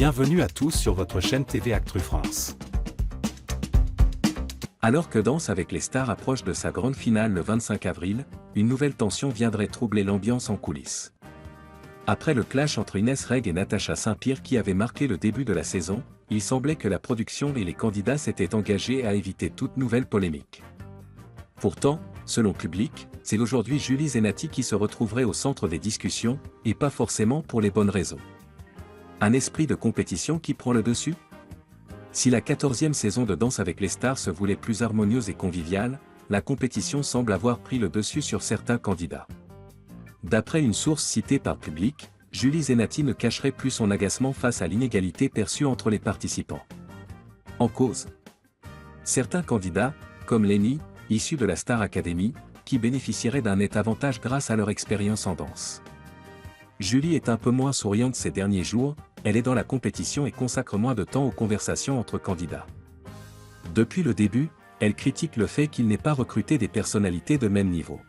Bienvenue à tous sur votre chaîne TV Actu France. Alors que Danse avec les stars approche de sa grande finale le 25 avril, une nouvelle tension viendrait troubler l'ambiance en coulisses. Après le clash entre Inès Reg et Natacha Saint-Pierre qui avait marqué le début de la saison, il semblait que la production et les candidats s'étaient engagés à éviter toute nouvelle polémique. Pourtant, selon Public, c'est aujourd'hui Julie Zenati qui se retrouverait au centre des discussions, et pas forcément pour les bonnes raisons. Un esprit de compétition qui prend le dessus ? Si la 14e saison de Danse avec les stars se voulait plus harmonieuse et conviviale, la compétition semble avoir pris le dessus sur certains candidats. D'après une source citée par Public, Julie Zenati ne cacherait plus son agacement face à l'inégalité perçue entre les participants. En cause, certains candidats, comme Lenny, issus de la Star Academy, qui bénéficieraient d'un net avantage grâce à leur expérience en danse. Julie est un peu moins souriante ces derniers jours, elle est dans la compétition et consacre moins de temps aux conversations entre candidats. Depuis le début, elle critique le fait qu'il n'ait pas recruté des personnalités de même niveau.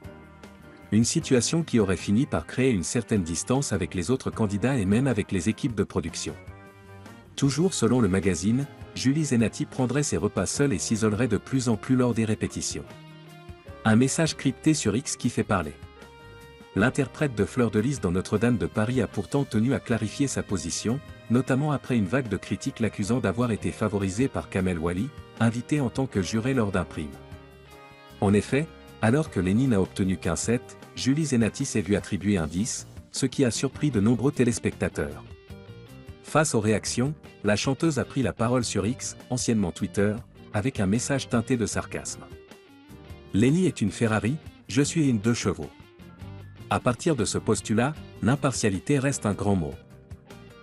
Une situation qui aurait fini par créer une certaine distance avec les autres candidats et même avec les équipes de production. Toujours selon le magazine, Julie Zenati prendrait ses repas seule et s'isolerait de plus en plus lors des répétitions. Un message crypté sur X qui fait parler. L'interprète de Fleur de Lys dans Notre-Dame de Paris a pourtant tenu à clarifier sa position, notamment après une vague de critiques l'accusant d'avoir été favorisée par Kamel Wally, invité en tant que juré lors d'un prime. En effet, alors que Lenny n'a obtenu qu'un 7, Julie Zenati s'est vue attribuer un 10, ce qui a surpris de nombreux téléspectateurs. Face aux réactions, la chanteuse a pris la parole sur X, anciennement Twitter, avec un message teinté de sarcasme. Lenny est une Ferrari, je suis une 2 chevaux. À partir de ce postulat, l'impartialité reste un grand mot.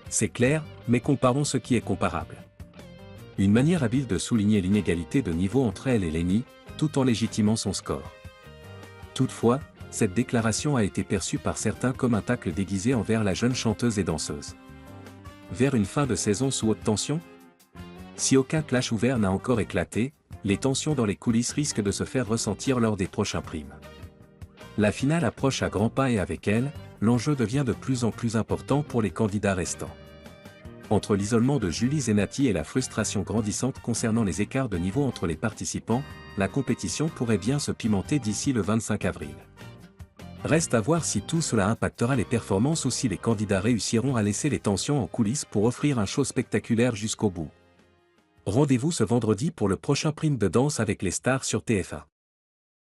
C'est clair, mais comparons ce qui est comparable. Une manière habile de souligner l'inégalité de niveau entre elle et Lenny, tout en légitimant son score. Toutefois, cette déclaration a été perçue par certains comme un tacle déguisé envers la jeune chanteuse et danseuse. Vers une fin de saison sous haute tension ? Si aucun clash ouvert n'a encore éclaté, les tensions dans les coulisses risquent de se faire ressentir lors des prochains primes. La finale approche à grands pas et avec elle, l'enjeu devient de plus en plus important pour les candidats restants. Entre l'isolement de Julie Zenati et la frustration grandissante concernant les écarts de niveau entre les participants, la compétition pourrait bien se pimenter d'ici le 25 avril. Reste à voir si tout cela impactera les performances ou si les candidats réussiront à laisser les tensions en coulisses pour offrir un show spectaculaire jusqu'au bout. Rendez-vous ce vendredi pour le prochain prime de Danse avec les stars sur TF1.